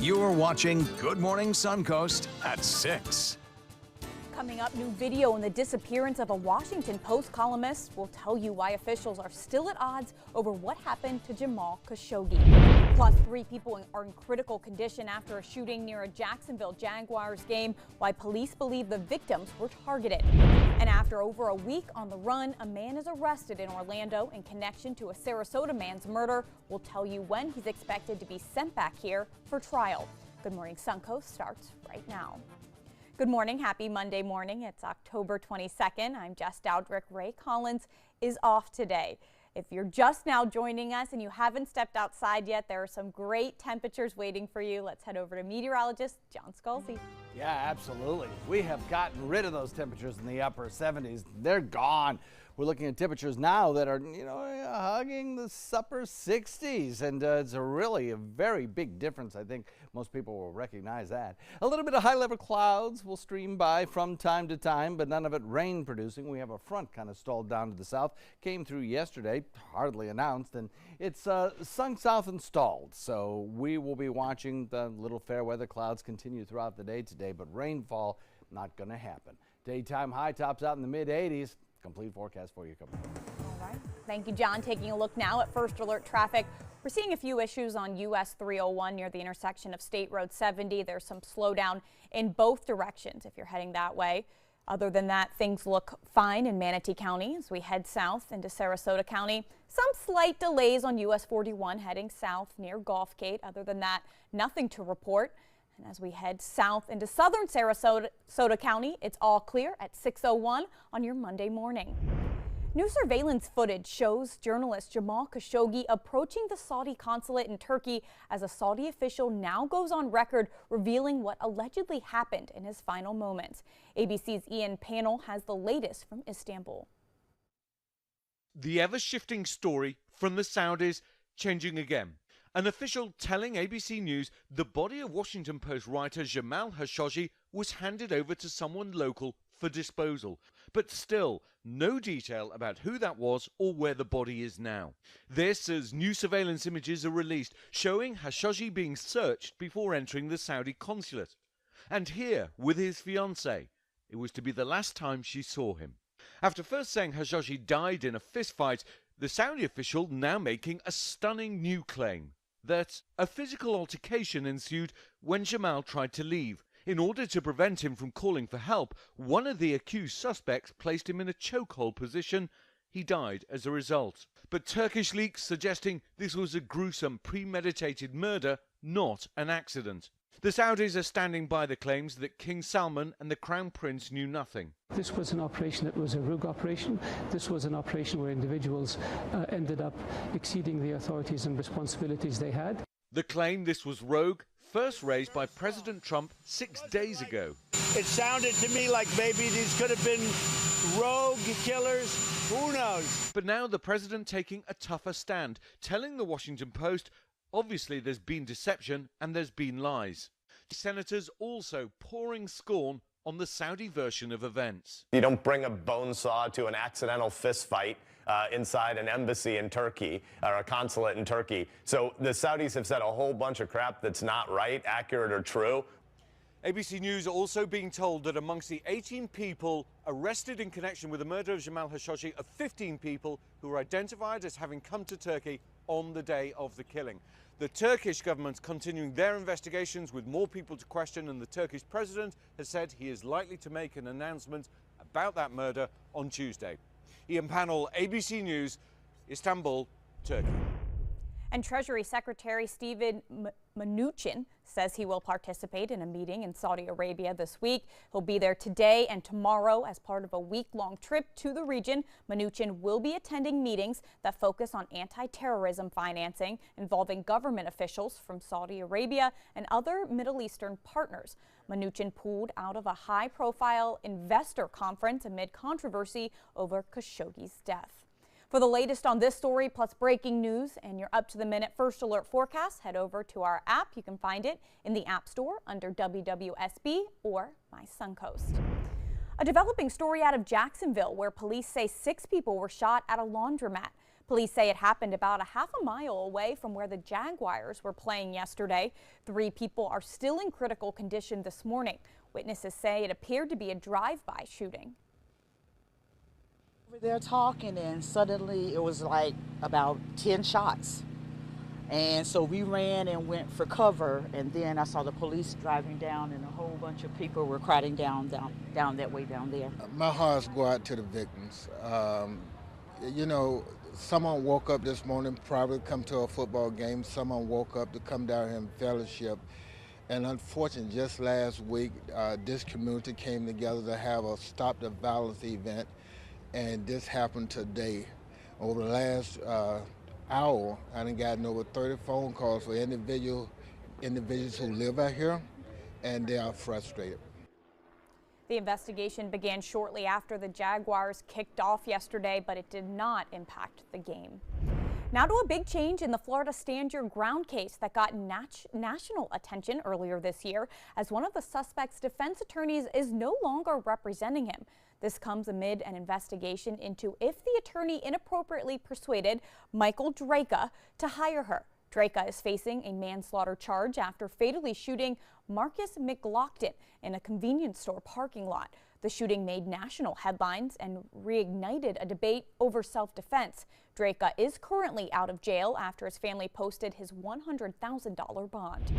You're watching Good Morning Suncoast at 6. Coming up, new video on the disappearance of a Washington Post columnist. We'll tell you why officials are still at odds over what happened to Jamal Khashoggi. Plus, 3 people are in critical condition after a shooting near a Jacksonville Jaguars game, why police believe the victims were targeted. And after over a week on the run, a man is arrested in Orlando in connection to a Sarasota man's murder. We'll tell you when he's expected to be sent back here for trial. Good Morning Suncoast starts right now. Good morning. Happy Monday morning. It's October 22nd. I'm Jess Dowdrick. Ray Collins is off today. If you're just now joining us and you haven't stepped outside yet, there are some great temperatures waiting for you. Let's head over to meteorologist John Scalzi. Yeah, absolutely. We have gotten rid of those temperatures in the upper 70s. They're gone. We're looking at temperatures now that are, hugging the upper 60s. And it's really a very big difference. I think most people will recognize that. A little bit of high-level clouds will stream by from time to time, but none of it rain-producing. We have a front kind of stalled down to the south. Came through yesterday, hardly announced, and it's sunk south and stalled. So we will be watching the little fair weather clouds continue throughout the day today, but rainfall not going to happen. Daytime high tops out in the mid-80s. Complete forecast for you coming up. All right. Thank you, John. Taking a look now at first alert traffic. We're seeing a few issues on US 301 near the intersection of State Road 70. There's some slowdown in both directions if you're heading that way. Other than that, things look fine in Manatee County as we head south into Sarasota County. Some slight delays on US 41 heading south near Gulfgate. Other than that, nothing to report. And as we head south into southern Sarasota County, it's all clear at 6:01 on your Monday morning. New surveillance footage shows journalist Jamal Khashoggi approaching the Saudi consulate in Turkey as a Saudi official now goes on record revealing what allegedly happened in his final moments. ABC's Ian Panel has the latest from Istanbul. The ever-shifting story from the Saudis changing again. An official telling ABC News the body of Washington Post writer Jamal Khashoggi was handed over to someone local for disposal. But still, no detail about who that was or where the body is now. This as new surveillance images are released showing Khashoggi being searched before entering the Saudi consulate. And here with his fiancée. It was to be the last time she saw him. After first saying Khashoggi died in a fistfight, the Saudi official now making a stunning new claim that a physical altercation ensued when Jamal tried to leave. In order to prevent him from calling for help, one of the accused suspects placed him in a chokehold position. He died as a result. But Turkish leaks suggesting this was a gruesome premeditated murder, not an accident. The Saudis are standing by the claims that King Salman and the Crown Prince knew nothing. This was an operation that was a rogue operation. This was an operation where individuals ended up exceeding the authorities and responsibilities they had. The claim this was rogue first raised by President Trump 6 days ago. It sounded to me like maybe these could have been rogue killers. Who knows? But now the president taking a tougher stand, telling the Washington Post, obviously there's been deception and there's been lies. Senators also pouring scorn on the Saudi version of events. You don't bring a bone saw to an accidental fist fight inside an embassy in Turkey or a consulate in Turkey. So the Saudis have said a whole bunch of crap that's not right, accurate or true. ABC News also being told that amongst the 18 people arrested in connection with the murder of Jamal Khashoggi are 15 people who were identified as having come to Turkey on the day of the killing. The Turkish government's continuing their investigations with more people to question, and the Turkish president has said he is likely to make an announcement about that murder on Tuesday. Ian Panel, ABC News, Istanbul, Turkey. And Treasury Secretary Steven Mnuchin says he will participate in a meeting in Saudi Arabia this week. He'll be there today and tomorrow as part of a week-long trip to the region. Mnuchin will be attending meetings that focus on anti-terrorism financing involving government officials from Saudi Arabia and other Middle Eastern partners. Mnuchin pulled out of a high-profile investor conference amid controversy over Khashoggi's death. For the latest on this story, plus breaking news and your up-to-the-minute first alert forecast, head over to our app. You can find it in the App Store under WWSB or My Suncoast. A developing story out of Jacksonville where police say 6 people were shot at a laundromat. Police say it happened about a half a mile away from where the Jaguars were playing yesterday. 3 people are still in critical condition this morning. Witnesses say it appeared to be a drive-by shooting. They're talking, and suddenly it was like about 10 shots. And so we ran and went for cover, and then I saw the police driving down, and a whole bunch of people were crowding down that way down there. My hearts go out to the victims. You know, someone woke up this morning, probably come to a football game. Someone woke up to come down here and fellowship. And unfortunately, just last week, this community came together to have a Stop the Violence event, and this happened today. Over the last hour, I done gotten over 30 phone calls for individuals who live out here, and they are frustrated. The investigation began shortly after the Jaguars kicked off yesterday, but it did not impact the game. Now to a big change in the Florida Stand Your Ground case that got national attention earlier this year, as one of the suspect's defense attorneys is no longer representing him. This comes amid an investigation into if the attorney inappropriately persuaded Michael Draka to hire her. Draka is facing a manslaughter charge after fatally shooting Marcus McLaughlin in a convenience store parking lot. The shooting made national headlines and reignited a debate over self-defense. Draka is currently out of jail after his family posted his $100,000 bond.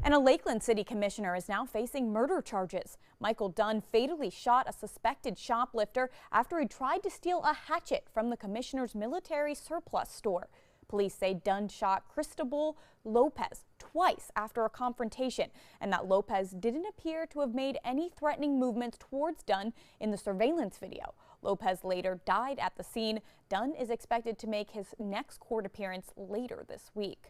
And a Lakeland City Commissioner is now facing murder charges. Michael Dunn fatally shot a suspected shoplifter after he tried to steal a hatchet from the commissioner's military surplus store. Police say Dunn shot Cristobal Lopez twice after a confrontation, and that Lopez didn't appear to have made any threatening movements towards Dunn in the surveillance video. Lopez later died at the scene. Dunn is expected to make his next court appearance later this week.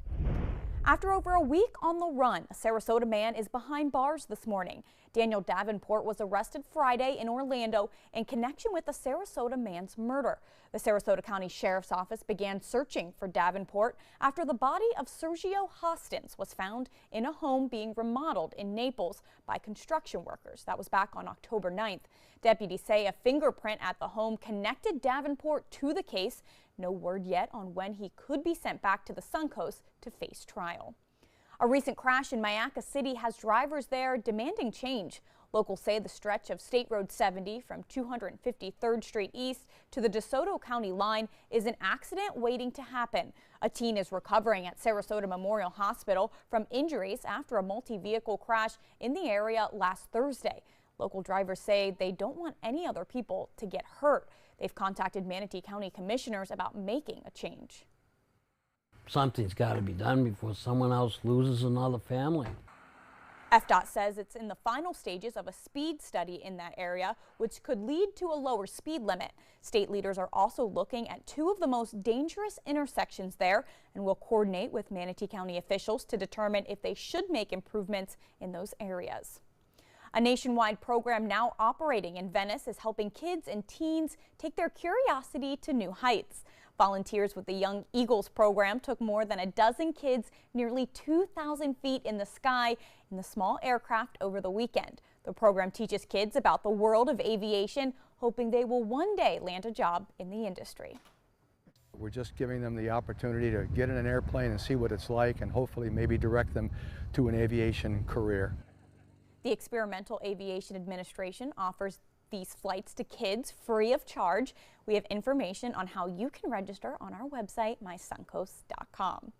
After over a week on the run, a Sarasota man is behind bars this morning. Daniel Davenport was arrested Friday in Orlando in connection with the Sarasota man's murder. The Sarasota County Sheriff's Office began searching for Davenport after the body of Sergio Hostins was found in a home being remodeled in Naples by construction workers. That was back on October 9th. Deputies say a fingerprint at the home connected Davenport to the case. No word yet on when he could be sent back to the Suncoast to face trial. A recent crash in Mayaca City has drivers there demanding change. Locals say the stretch of State Road 70 from 253rd Street East to the DeSoto County line is an accident waiting to happen. A teen is recovering at Sarasota Memorial Hospital from injuries after a multi-vehicle crash in the area last Thursday. Local drivers say they don't want any other people to get hurt. They've contacted Manatee County commissioners about making a change. Something's got to be done before someone else loses another family. FDOT says it's in the final stages of a speed study in that area, which could lead to a lower speed limit. State leaders are also looking at 2 of the most dangerous intersections there and will coordinate with Manatee County officials to determine if they should make improvements in those areas. A nationwide program now operating in Venice is helping kids and teens take their curiosity to new heights. Volunteers with the Young Eagles program took more than a dozen kids nearly 2,000 feet in the sky in the small aircraft over the weekend. The program teaches kids about the world of aviation, hoping they will one day land a job in the industry. We're just giving them the opportunity to get in an airplane and see what it's like, and hopefully maybe direct them to an aviation career. The Experimental Aviation Administration offers these flights to kids free of charge. We have information on how you can register on our website, mysuncoast.com.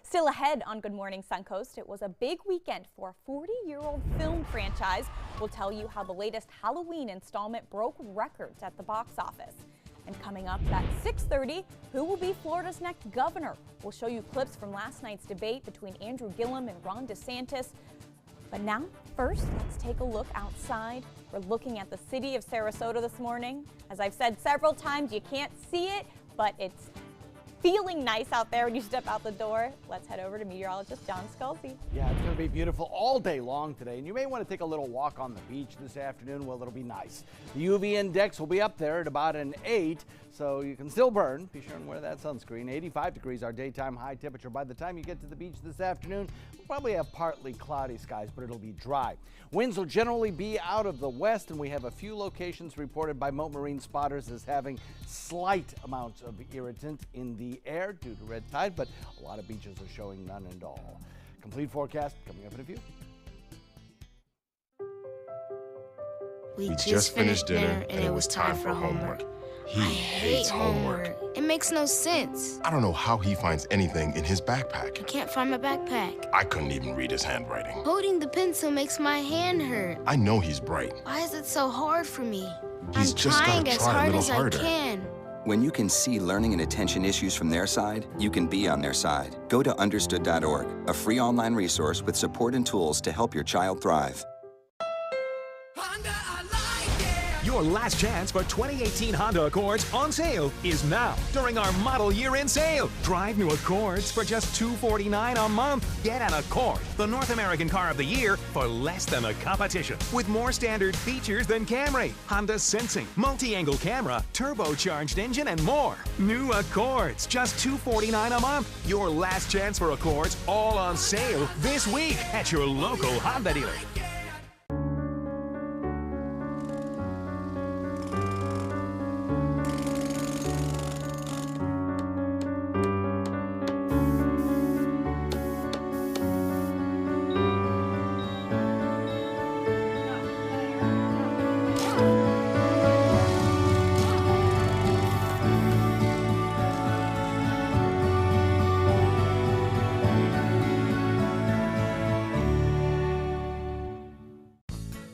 Still ahead on Good Morning Suncoast, it was a big weekend for a 40-year-old film franchise. We'll tell you how the latest Halloween installment broke records at the box office. And coming up at 6:30, who will be Florida's next governor? We'll show you clips from last night's debate between Andrew Gillum and Ron DeSantis. But now, first, let's take a look outside. We're looking at the city of Sarasota this morning. As I've said several times, you can't see it, but it's feeling nice out there when you step out the door. Let's head over to meteorologist John Scalzi. Yeah, it's going to be beautiful all day long today, and you may want to take a little walk on the beach this afternoon. Well, it'll be nice. The UV index will be up there at about an 8, so you can still burn. Be sure and wear that sunscreen. 85 degrees our daytime high temperature. By the time you get to the beach this afternoon, we'll probably have partly cloudy skies, but it'll be dry. Winds will generally be out of the west, and we have a few locations reported by Mote Marine spotters as having slight amounts of irritant in the the air due to red tide, but a lot of beaches are showing none at all. Complete forecast coming up in a few. We just finished dinner and it was time for homework. He hates homework. It makes no sense. I don't know how he finds anything in his backpack. I can't find my backpack. I couldn't even read his handwriting. Holding the pencil makes my hand hurt. I know he's bright. Why is it so hard for me? He's I'm just trying gotta as try a hard little as harder. I can. When you can see learning and attention issues from their side, you can be on their side. Go to understood.org, a free online resource with support and tools to help your child thrive. Your last chance for 2018 Honda Accords on sale is now during our model year-end sale. Drive new Accords for just $249 a month. Get an Accord, the North American car of the year, for less than the competition. With more standard features than Camry, Honda Sensing, multi-angle camera, turbocharged engine, and more. New Accords, just $249 a month. Your last chance for Accords, all on sale this week at your local Honda dealer.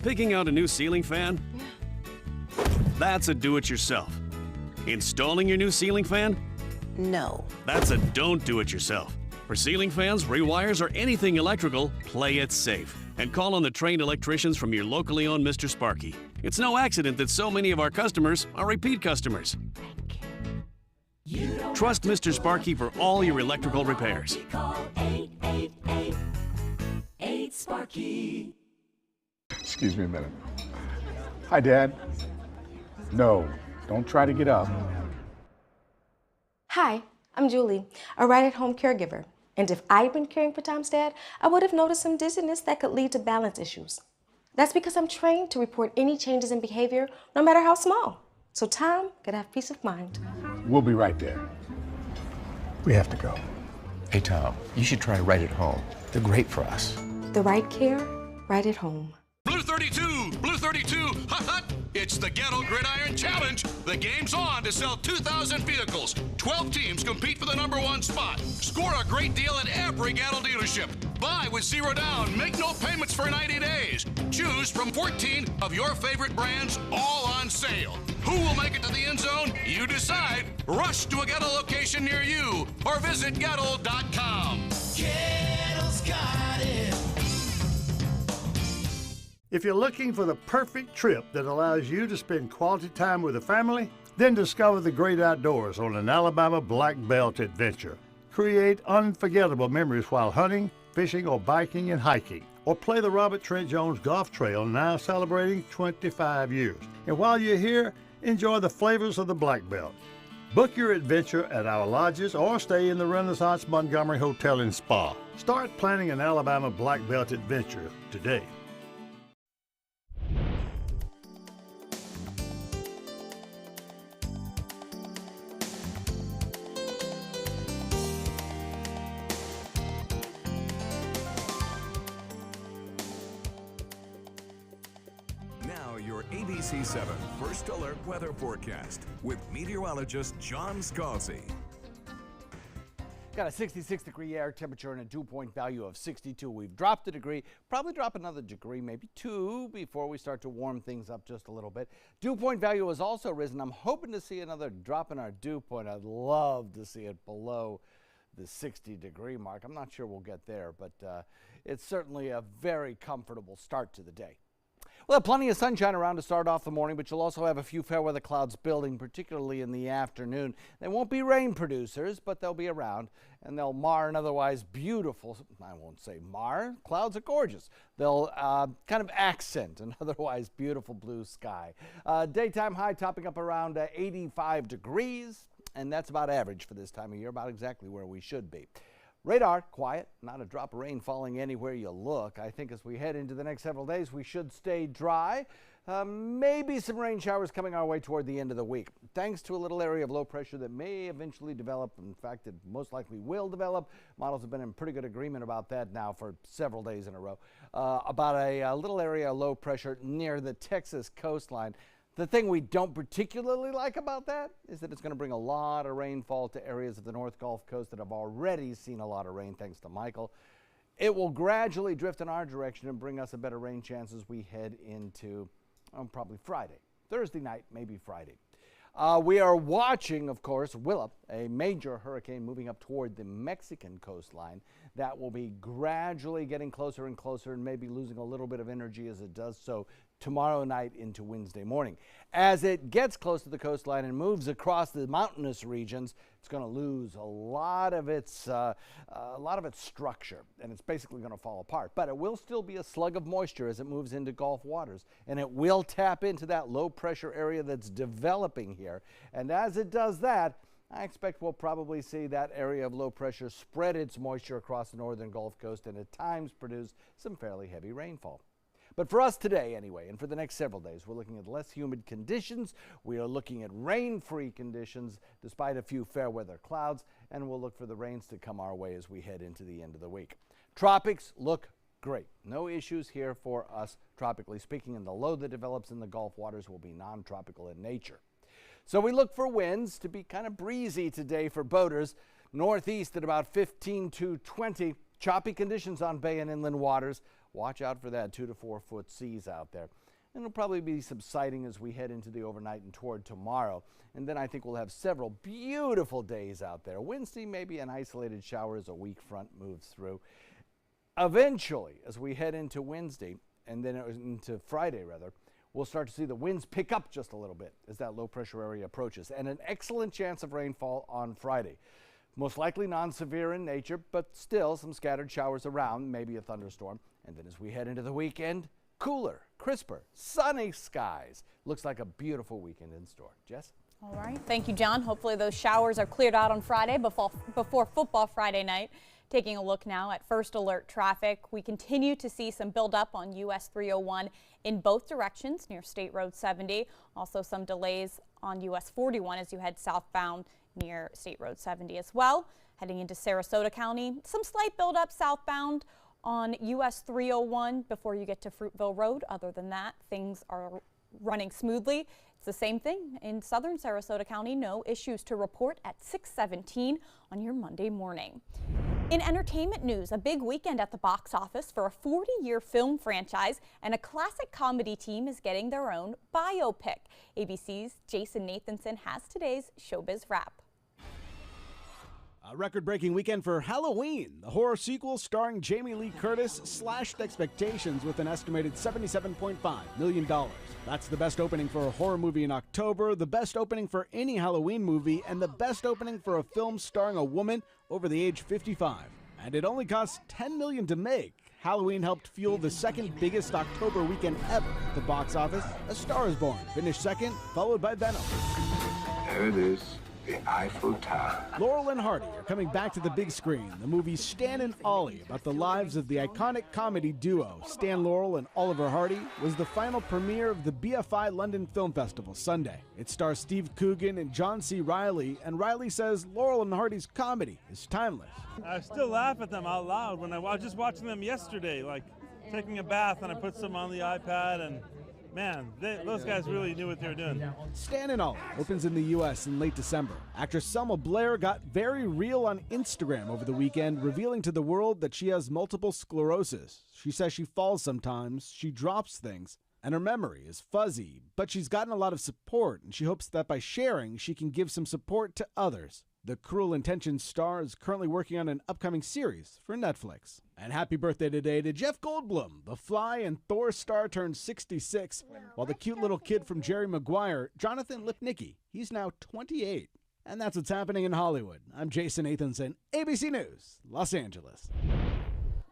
Picking out a new ceiling fan? That's a do-it-yourself. Installing your new ceiling fan? No. That's a don't do-it-yourself. For ceiling fans, rewires, or anything electrical, play it safe. And call on the trained electricians from your locally owned Mr. Sparky. It's no accident that so many of our customers are repeat customers. Trust Mr. Sparky for all your electrical repairs. Call 888-8-SPARKY. Excuse me a minute. Hi, Dad. No, don't try to get up. Hi, I'm Julie, a right-at-home caregiver. And if I'd been caring for Tom's dad, I would have noticed some dizziness that could lead to balance issues. That's because I'm trained to report any changes in behavior, no matter how small. So Tom could have peace of mind. We'll be right there. We have to go. Hey, Tom, you should try Right at Home. They're great for us. The right care, right at home. Blue 32, Blue 32, hut hut! It's the Gatto Gridiron Challenge. The game's on to sell 2,000 vehicles. 12 teams compete for the #1 spot. Score a great deal at every Gatto dealership. Buy with 0 down. Make no payments for 90 days. Choose from 14 of your favorite brands, all on sale. Who will make it to the end zone? You decide. Rush to a Gatto location near you or visit Gatto.com. Gatto's got it. If you're looking for the perfect trip that allows you to spend quality time with the family, then discover the great outdoors on an Alabama Black Belt adventure. Create unforgettable memories while hunting, fishing, or biking and hiking. Or play the Robert Trent Jones Golf Trail, now celebrating 25 years. And while you're here, enjoy the flavors of the Black Belt. Book your adventure at our lodges or stay in the Renaissance Montgomery Hotel and Spa. Start planning an Alabama Black Belt adventure today. Now your ABC 7 First Alert Weather Forecast with meteorologist John Scalzi. Got a 66-degree air temperature and a dew-point value of 62. We've dropped a degree, probably drop another degree, maybe 2, before we start to warm things up just a little bit. Dew-point value has also risen. I'm hoping to see another drop in our dew point. I'd love to see it below the 60-degree mark. I'm not sure we'll get there, but it's certainly a very comfortable start to the day. We'll have plenty of sunshine around to start off the morning, but you'll also have a few fair weather clouds building, particularly in the afternoon. They won't be rain producers, but they'll be around, and they'll mar an otherwise beautiful, I won't say mar, clouds are gorgeous. They'll kind of accent an otherwise beautiful blue sky. Daytime high topping up around 85 degrees, and that's about average for this time of year, about exactly where we should be. Radar, quiet, not a drop of rain falling anywhere you look. I think as we head into the next several days, we should stay dry. Maybe some rain showers coming our way toward the end of the week, thanks to a little area of low pressure that may eventually develop. In fact, it most likely will develop. Models have been in pretty good agreement about that now for several days in a row, about a little area of low pressure near the Texas coastline. The thing we don't particularly like about that is that it's going to bring a lot of rainfall to areas of the North Gulf Coast that have already seen a lot of rain thanks to Michael. It will gradually drift in our direction and bring us a better rain chance as we head into probably Friday, Thursday night, maybe Friday. We are watching, of course, Willa, a major hurricane moving up toward the Mexican coastline. That will be gradually getting closer and closer and maybe losing a little bit of energy as it does so tomorrow night into Wednesday morning. As it gets close to the coastline and moves across the mountainous regions, it's going to lose a lot of its structure, and it's basically going to fall apart. But it will still be a slug of moisture as it moves into Gulf waters, and it will tap into that low pressure area that's developing here. And as it does that, I expect we'll probably see that area of low pressure spread its moisture across the northern Gulf Coast and at times produce some fairly heavy rainfall. But for us today anyway, and for the next several days, we're looking at less humid conditions. We are looking at rain-free conditions despite a few fair weather clouds, and we'll look for the rains to come our way as we head into the end of the week. Tropics look great. No issues here for us tropically speaking, and the low that develops in the Gulf waters will be non-tropical in nature. So we look for winds to be kind of breezy today for boaters. Northeast at about 15 to 20. Choppy conditions on bay and inland waters. Watch out for that 2 to 4 foot seas out there. And it'll probably be subsiding as we head into the overnight and toward tomorrow. And then I think we'll have several beautiful days out there. Wednesday, maybe an isolated shower as a weak front moves through. Eventually, as we head into Wednesday and then into Friday rather, we'll start to see the winds pick up just a little bit as that low pressure area approaches, and an excellent chance of rainfall on Friday. Most likely non-severe in nature, but still some scattered showers around, maybe a thunderstorm. And then as we head into the weekend, cooler, crisper, sunny skies. Looks like a beautiful weekend in store. Jess? All right. Thank you, John. Hopefully those showers are cleared out on Friday before football Friday night. Taking a look now at first alert traffic, we continue to see some buildup on US 301 in both directions near State Road 70. Also some delays on US 41 as you head southbound near State Road 70 as well. Heading into Sarasota County, some slight buildup southbound on US 301 before you get to Fruitville Road. Other than that, things are running smoothly. It's the same thing in southern Sarasota County. No issues to report at 6:17 on your Monday morning. In entertainment news, a big weekend at the box office for a 40-year film franchise, and a classic comedy team is getting their own biopic. ABC's Jason Nathanson has today's Showbiz Wrap. A record-breaking weekend for Halloween. The horror sequel starring Jamie Lee Curtis slashed expectations with an estimated $77.5 million. That's the best opening for a horror movie in October, the best opening for any Halloween movie, and the best opening for a film starring a woman over the age 55. And it only cost $10 million to make. Halloween helped fuel the second biggest October weekend ever at the box office. A Star is Born finished second, followed by Venom. There it is. The Eiffel Tower. Laurel and Hardy are coming back to the big screen. The movie Stan and Ollie, about the lives of the iconic comedy duo Stan Laurel and Oliver Hardy, was the final premiere of the BFI London Film Festival Sunday. It stars Steve Coogan and John C. Reilly, and Reilly says Laurel and Hardy's comedy is timeless. I still laugh at them out loud when I was just watching them yesterday, like taking a bath, and I put some on the iPad, and man, those guys really knew what they were doing. Stan and Ollie opens in the U.S. in late December. Actress Selma Blair got very real on Instagram over the weekend, revealing to the world that she has multiple sclerosis. She says she falls sometimes, she drops things, and her memory is fuzzy. But she's gotten a lot of support, and she hopes that by sharing, she can give some support to others. The Cruel Intentions star is currently working on an upcoming series for Netflix. And happy birthday today to Jeff Goldblum. The Fly and Thor star turned 66, while the cute little kid from Jerry Maguire, Jonathan Lipnicki, he's now 28. And that's what's happening in Hollywood. I'm Jason Nathanson, ABC News, Los Angeles.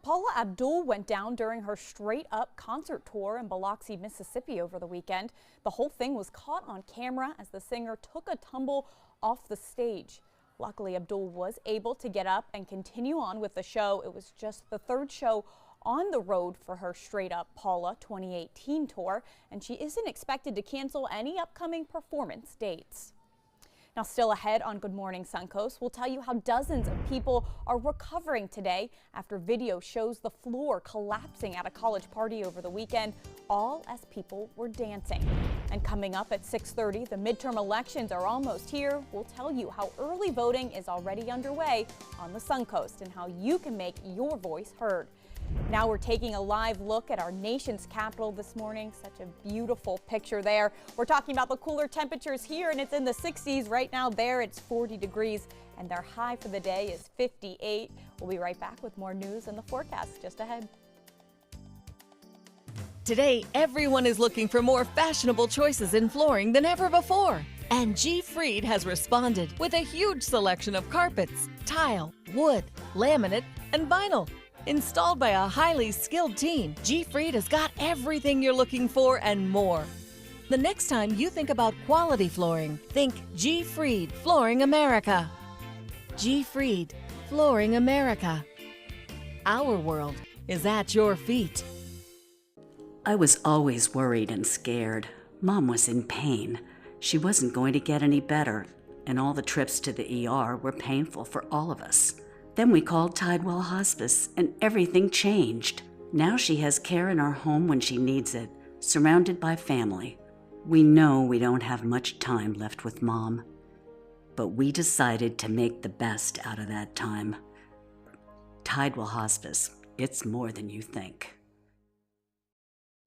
Paula Abdul went down during her Straight Up concert tour in Biloxi, Mississippi over the weekend. The whole thing was caught on camera as the singer took a tumble off the stage. Luckily, Abdul was able to get up and continue on with the show. It was just the third show on the road for her Straight Up Paula 2018 tour, and she isn't expected to cancel any upcoming performance dates. Now, still ahead on Good Morning Suncoast, we'll tell you how dozens of people are recovering today after video shows the floor collapsing at a college party over the weekend, all as people were dancing. And coming up at 6:30, the midterm elections are almost here. We'll tell you how early voting is already underway on the Suncoast and how you can make your voice heard. Now we're taking a live look at our nation's capital this morning. Such a beautiful picture there. We're talking about the cooler temperatures here, and it's in the 60s. Right now there it's 40 degrees, and their high for the day is 58. We'll be right back with more news and the forecast just ahead. Today, everyone is looking for more fashionable choices in flooring than ever before. And G. Fried has responded with a huge selection of carpets, tile, wood, laminate, and vinyl. Installed by a highly skilled team, G. Fried has got everything you're looking for and more. The next time you think about quality flooring, think G. Fried Flooring America. G. Fried Flooring America. Our world is at your feet. I was always worried and scared. Mom was in pain. She wasn't going to get any better, and all the trips to the ER were painful for all of us. Then we called Tidewell Hospice, and everything changed. Now she has care in our home when she needs it, surrounded by family. We know we don't have much time left with Mom, but we decided to make the best out of that time. Tidewell Hospice, it's more than you think.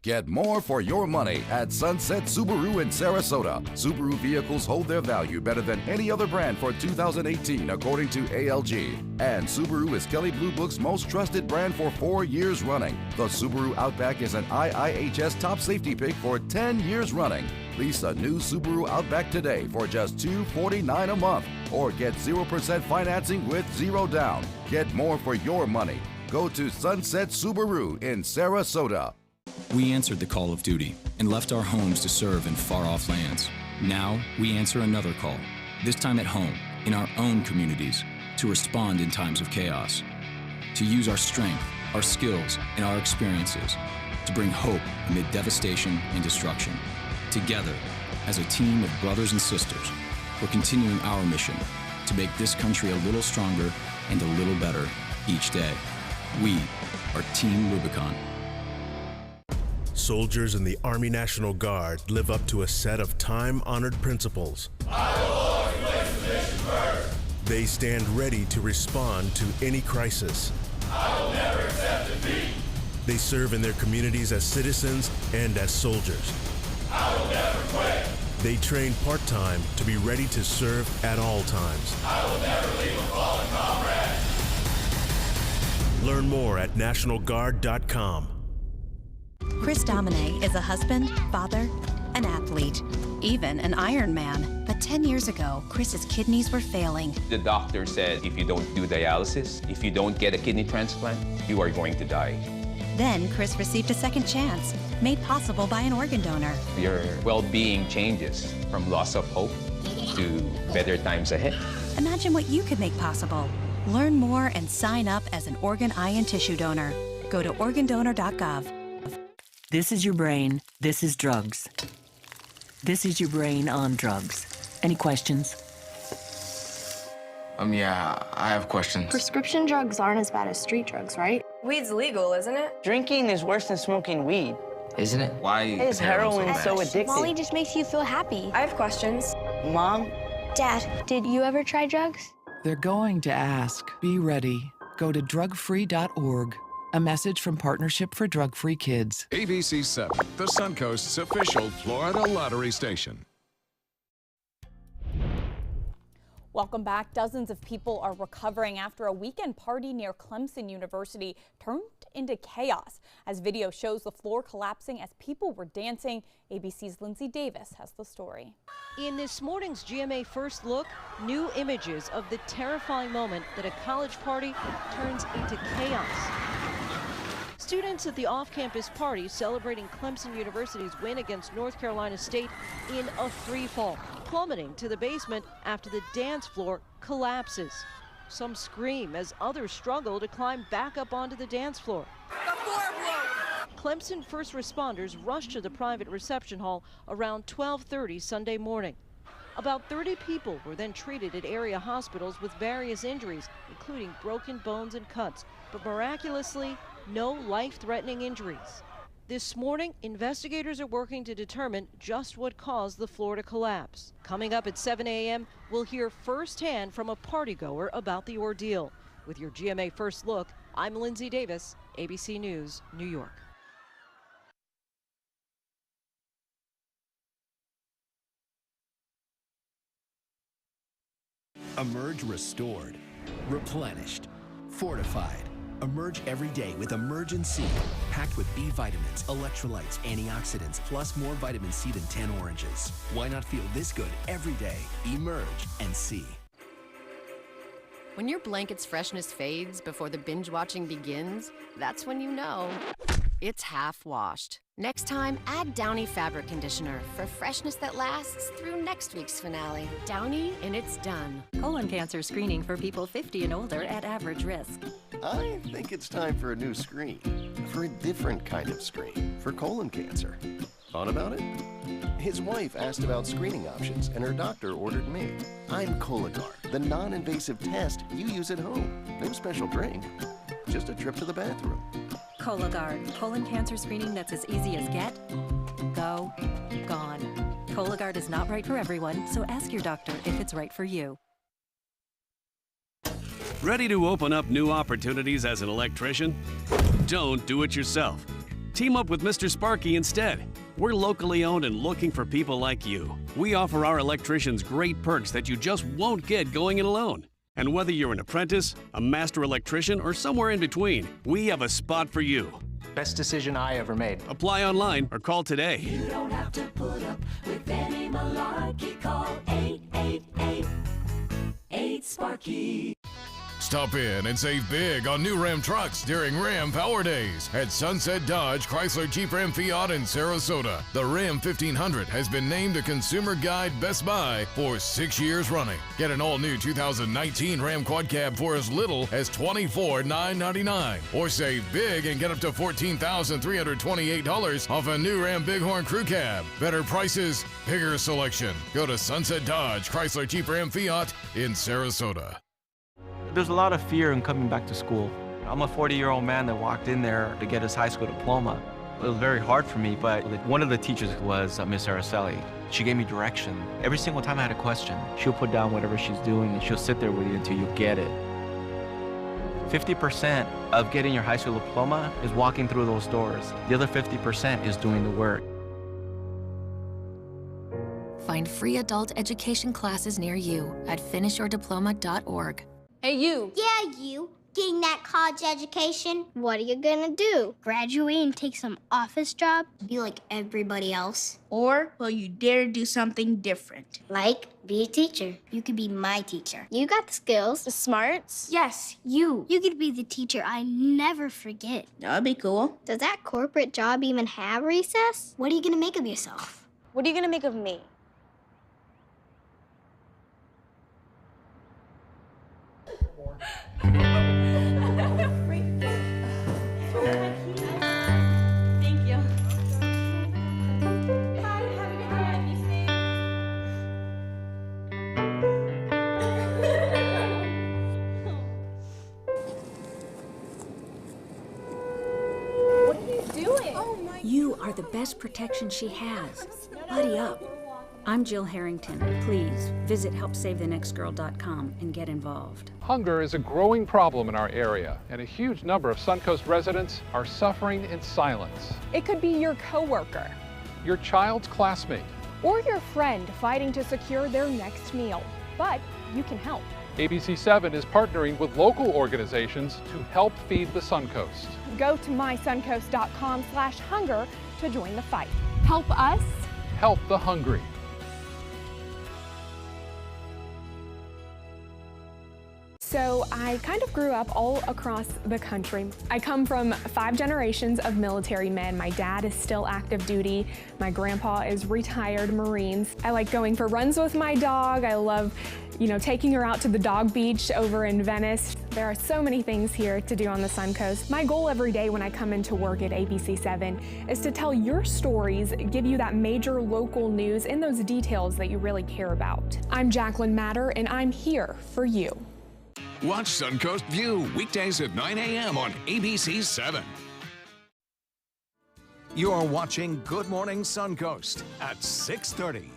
Get more for your money at Sunset Subaru in Sarasota. Subaru vehicles hold their value better than any other brand for 2018, according to ALG. And Subaru is Kelley Blue Book's most trusted brand for 4 years running. The Subaru Outback is an IIHS top safety pick for 10 years running. Lease a new Subaru Outback today for just $249 a month, or get 0% financing with zero down. Get more for your money. Go to Sunset Subaru in Sarasota. We answered the call of duty and left our homes to serve in far-off lands. Now, we answer another call, this time at home, in our own communities, to respond in times of chaos, to use our strength, our skills, and our experiences to bring hope amid devastation and destruction. Together, as a team of brothers and sisters, we're continuing our mission to make this country a little stronger and a little better each day. We are Team Rubicon. Soldiers in the Army National Guard live up to a set of time-honored principles. I will always place the mission first. They stand ready to respond to any crisis. I will never accept defeat. They serve in their communities as citizens and as soldiers. I will never quit. They train part-time to be ready to serve at all times. I will never leave a fallen comrade. Learn more at nationalguard.com. Chris Domine is a husband, father, an athlete, even an Ironman. But 10 years ago, Chris's kidneys were failing. The doctor said if you don't do dialysis, if you don't get a kidney transplant, you are going to die. Then Chris received a second chance, made possible by an organ donor. Your well-being changes from loss of hope to better times ahead. Imagine what you could make possible. Learn more and sign up as an organ, eye, and tissue donor. Go to organdonor.gov. This is your brain. This is drugs. This is your brain on drugs. Any questions? Yeah, I have questions. Prescription drugs aren't as bad as street drugs, right? Weed's legal, isn't it? Drinking is worse than smoking weed. Isn't it? Why is heroin so addictive? Molly just makes you feel happy. I have questions. Mom? Dad, did you ever try drugs? They're going to ask. Be ready. Go to drugfree.org. A message from Partnership for Drug-Free Kids. ABC 7, the Suncoast's official Florida lottery station. Welcome back. Dozens of people are recovering after a weekend party near Clemson University turned into chaos as video shows the floor collapsing as people were dancing. ABC's Lindsay Davis has the story. In this morning's GMA First Look, new images of the terrifying moment that a college party turns into chaos. Students at the off-campus party celebrating Clemson University's win against North Carolina State in a free fall, plummeting to the basement after the dance floor collapses. Some scream as others struggle to climb back up onto the dance floor. The Clemson first responders rushed to the private reception hall around 12:30 Sunday morning. About 30 people were then treated at area hospitals with various injuries, including broken bones and cuts, but miraculously, no life-threatening injuries. This morning, investigators are working to determine just what caused the floor to collapse. Coming up at 7 a.m., we'll hear firsthand from a partygoer about the ordeal. With your GMA First Look, I'm Lindsay Davis, ABC News, New York. Emerge restored, replenished, fortified. Emerge every day with Emerge & C, packed with B vitamins, electrolytes, antioxidants, plus more vitamin C than 10 oranges. Why not feel this good every day? Emerge & C. When your blanket's freshness fades before the binge watching begins, that's when you know it's half washed. Next time, add Downy fabric conditioner for freshness that lasts through next week's finale. Downy, and it's done. Colon cancer screening for people 50 and older at average risk. I think it's time for a new screen. For a different kind of screen. For colon cancer. Thought about it? His wife asked about screening options, and her doctor ordered me. I'm Cologuard, the non-invasive test you use at home. No special drink, just a trip to the bathroom. Cologuard, colon cancer screening that's as easy as get, go, gone. Cologuard is not right for everyone, so ask your doctor if it's right for you. Ready to open up new opportunities as an electrician? Don't do it yourself. Team up with Mr. Sparky instead. We're locally owned and looking for people like you. We offer our electricians great perks that you just won't get going it alone. And whether you're an apprentice, a master electrician, or somewhere in between, we have a spot for you. Best decision I ever made. Apply online or call today. You don't have to put up with any malarkey. Call 888-8-SPARKY. Stop in and save big on new Ram trucks during Ram Power Days at Sunset Dodge, Chrysler, Jeep, Ram, Fiat in Sarasota. The Ram 1500 has been named a Consumer Guide Best Buy for 6 years running. Get an all-new 2019 Ram Quad Cab for as little as $24,999. Or save big and get up to $14,328 off a new Ram Bighorn Crew Cab. Better prices, bigger selection. Go to Sunset Dodge, Chrysler, Jeep, Ram, Fiat in Sarasota. There's a lot of fear in coming back to school. I'm a 40-year-old man that walked in there to get his high school diploma. It was very hard for me, but one of the teachers was Miss Araceli. She gave me direction. Every single time I had a question, she'll put down whatever she's doing and she'll sit there with you until you get it. 50% of getting your high school diploma is walking through those doors. The other 50% is doing the work. Find free adult education classes near you at finishyourdiploma.org. Hey, you. Yeah, you. Getting that college education. What are you gonna do? Graduate and take some office job? Be like everybody else? Or will you dare do something different? Like, be a teacher. You could be my teacher. You got the skills. The smarts? Yes, you. You could be the teacher I never forget. That'd be cool. Does that corporate job even have recess? What are you gonna make of yourself? What are you gonna make of me? Thank you. What are you doing? You are the best protection she has. Buddy up. I'm Jill Harrington. Please visit helpsavethenextgirl.com and get involved. Hunger is a growing problem in our area, and a huge number of Suncoast residents are suffering in silence. It could be your coworker, Your child's classmate. or your friend fighting to secure their next meal. But you can help. ABC7 is partnering with local organizations to help feed the Suncoast. Go to mysuncoast.com/hunger to join the fight. Help us. Help the hungry. So I kind of grew up all across the country. I come from 5 generations of military men. My dad is still active duty. My grandpa is retired Marines. I like going for runs with my dog. I love, taking her out to the dog beach over in Venice. There are so many things here to do on the Suncoast. My goal every day when I come into work at ABC7 is to tell your stories, give you that major local news and those details that you really care about. I'm Jacqueline Matter, and I'm here for you. Watch Suncoast View weekdays at 9 a.m. on ABC 7. You're watching Good Morning Suncoast at 6:30.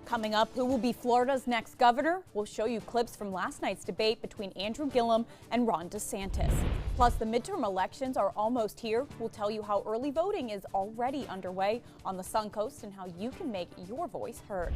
Coming up, who will be Florida's next governor? We'll show you clips from last night's debate between Andrew Gillum and Ron DeSantis. Plus, the midterm elections are almost here. We'll tell you how early voting is already underway on the Suncoast and how you can make your voice heard.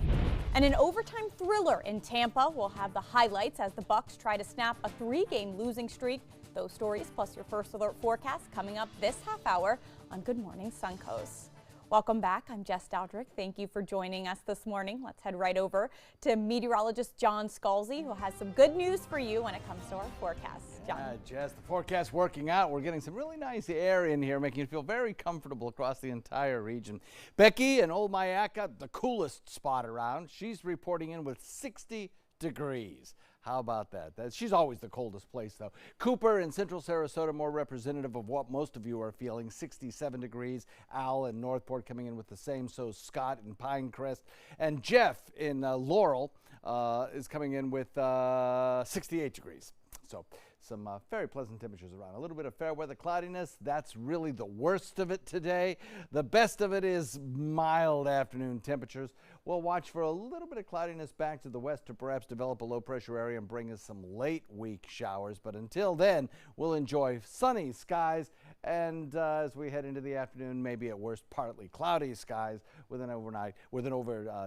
And an overtime thriller in Tampa. We'll have the highlights as the Bucks try to snap a 3-game losing streak. Those stories plus your first alert forecast coming up this half hour on Good Morning Suncoast. Welcome back. I'm Jess Dowdrick. Thank you for joining us this morning. Let's head right over to meteorologist John Scalzi, who has some good news for you when it comes to our forecast. John. Jess, the forecast working out. We're getting some really nice air in here, making it feel very comfortable across the entire region. Becky in Old Mayaca, the coolest spot around. She's reporting in with 60 degrees. How about that? She's always the coldest place, though. Cooper in central Sarasota, more representative of what most of you are feeling, 67 degrees. Al in Northport coming in with the same, so Scott in Pinecrest. And Jeff in Laurel is coming in with 68 degrees. So some very pleasant temperatures around. A little bit of fair weather cloudiness. That's really the worst of it today. The best of it is mild afternoon temperatures. We'll watch for a little bit of cloudiness back to the west to perhaps develop a low pressure area and bring us some late week showers. But until then, we'll enjoy sunny skies. And as we head into the afternoon, maybe at worst partly cloudy skies with an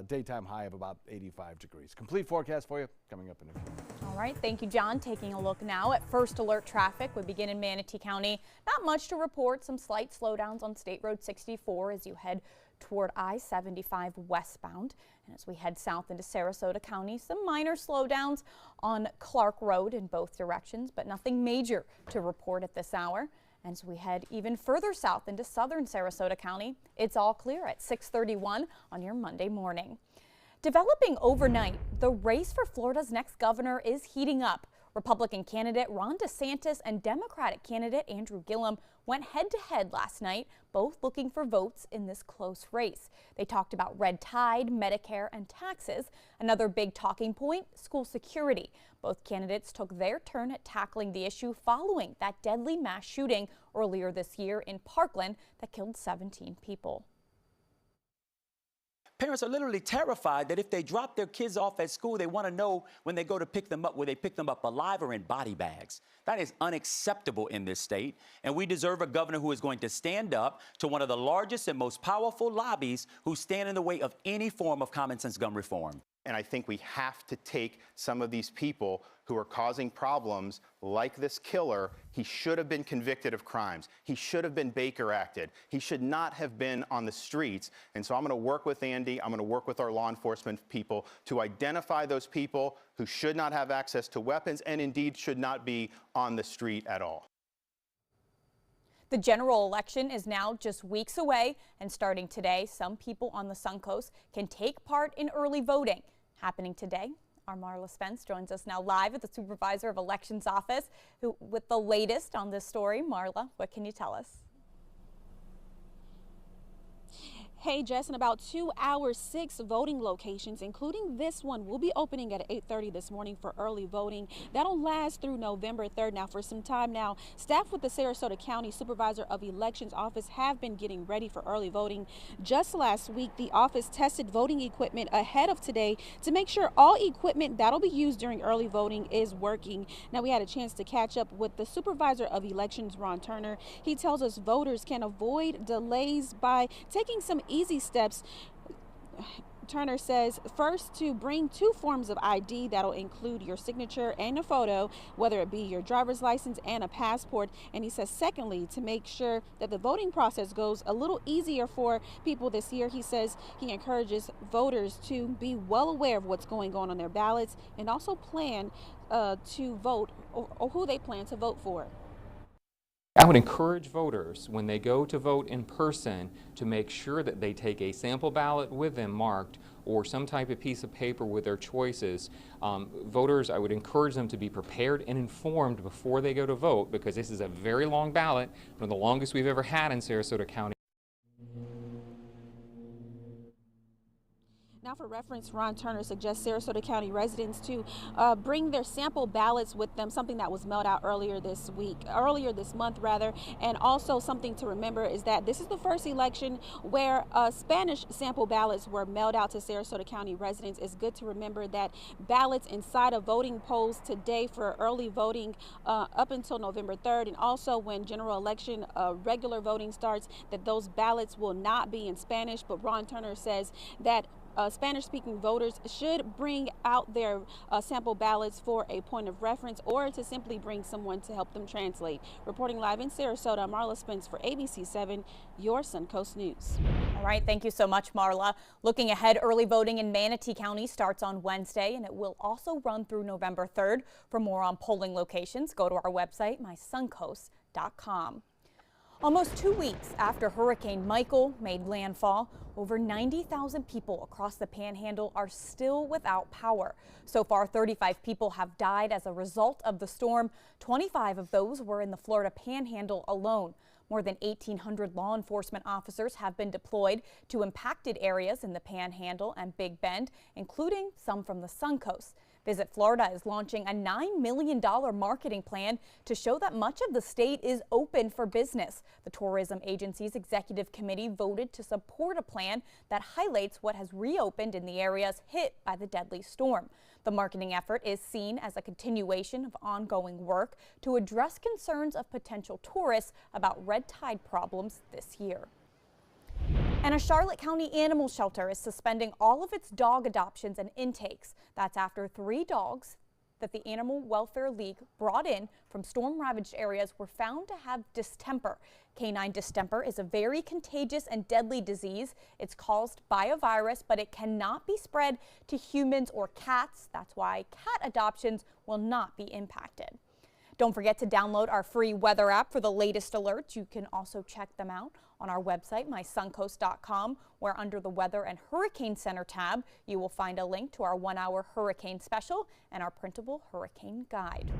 daytime high of about 85 degrees. Complete forecast for you coming up in a few. All right, thank you, John. Taking a look now at first alert traffic. We begin in Manatee County. Not much to report. Some slight slowdowns on State Road 64 as you head toward I-75 westbound. And as we head south into Sarasota County, some minor slowdowns on Clark Road in both directions, but nothing major to report at this hour. And as we head even further south into southern Sarasota County, it's all clear at 6:31 on your Monday morning. Developing overnight, the race for Florida's next governor is heating up. Republican candidate Ron DeSantis and Democratic candidate Andrew Gillum went head-to-head last night, both looking for votes in this close race. They talked about red tide, Medicare, and taxes. Another big talking point, school security. Both candidates took their turn at tackling the issue following that deadly mass shooting earlier this year in Parkland that killed 17 people. Parents are literally terrified that if they drop their kids off at school, they want to know when they go to pick them up, will they pick them up alive or in body bags? That is unacceptable in this state, and we deserve a governor who is going to stand up to one of the largest and most powerful lobbies who stand in the way of any form of common sense gun reform. And I think we have to take some of these people who are causing problems like this killer. He should have been convicted of crimes. He should have been Baker Acted. He should not have been on the streets. And so I'm going to work with Andy. I'm going to work with our law enforcement people to identify those people who should not have access to weapons and indeed should not be on the street at all. The general election is now just weeks away, and starting today, some people on the Suncoast can take part in early voting. Happening today, our Marla Spence joins us now live at the Supervisor of Elections office with the latest on this story. Marla, what can you tell us? Hey Jess, in about 2 hours, 6 voting locations, including this one, will be opening at 8:30 this morning for early voting. That'll last through November 3rd. Now, for some time now, staff with the Sarasota County Supervisor of Elections office have been getting ready for early voting. Just last week, the office tested voting equipment ahead of today to make sure all equipment that'll be used during early voting is working. Now, we had a chance to catch up with the Supervisor of Elections, Ron Turner. He tells us voters can avoid delays by taking some easy steps. Turner says first to bring 2 forms of ID that'll include your signature and a photo, whether it be your driver's license and a passport. And he says secondly, to make sure that the voting process goes a little easier for people this year. He says he encourages voters to be well aware of what's going on their ballots and also plan to vote or who they plan to vote for. I would encourage voters, when they go to vote in person, to make sure that they take a sample ballot with them marked or some type of piece of paper with their choices. Voters, I would encourage them to be prepared and informed before they go to vote, because this is a very long ballot, one of the longest we've ever had in Sarasota County. Now, for reference, Ron Turner suggests Sarasota County residents to bring their sample ballots with them, something that was mailed out earlier this month, and also something to remember is that this is the first election where Spanish sample ballots were mailed out to Sarasota County residents. It's good to remember that ballots inside of voting polls today for early voting up until November 3rd, and also when general election regular voting starts, that those ballots will not be in Spanish. But Ron Turner says that Spanish-speaking voters should bring out their sample ballots for a point of reference, or to simply bring someone to help them translate. Reporting live in Sarasota, Marla Spence for ABC 7, your Suncoast News. All right, thank you so much, Marla. Looking ahead, early voting in Manatee County starts on Wednesday, and it will also run through November 3rd. For more on polling locations, go to our website, mysuncoast.com. Almost 2 weeks after Hurricane Michael made landfall, over 90,000 people across the Panhandle are still without power. So far, 35 people have died as a result of the storm. 25 of those were in the Florida Panhandle alone. More than 1,800 law enforcement officers have been deployed to impacted areas in the Panhandle and Big Bend, including some from the Suncoast. Visit Florida is launching a $9 million marketing plan to show that much of the state is open for business. The tourism agency's executive committee voted to support a plan that highlights what has reopened in the areas hit by the deadly storm. The marketing effort is seen as a continuation of ongoing work to address concerns of potential tourists about red tide problems this year. And a Charlotte County animal shelter is suspending all of its dog adoptions and intakes. That's after 3 dogs that the Animal Welfare League brought in from storm-ravaged areas were found to have distemper. Canine distemper is a very contagious and deadly disease. It's caused by a virus, but it cannot be spread to humans or cats. That's why cat adoptions will not be impacted. Don't forget to download our free weather app for the latest alerts. You can also check them out on our website, mysuncoast.com, where under the Weather and Hurricane Center tab, you will find a link to our 1-hour hurricane special and our printable hurricane guide.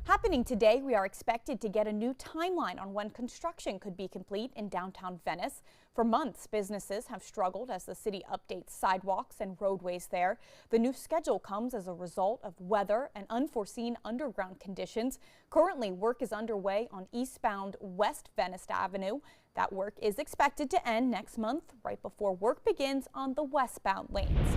Happening today, we are expected to get a new timeline on when construction could be complete in downtown Venice. For months, businesses have struggled as the city updates sidewalks and roadways there. The new schedule comes as a result of weather and unforeseen underground conditions. Currently, work is underway on eastbound West Venice Avenue. That work is expected to end next month, right before work begins on the westbound lanes.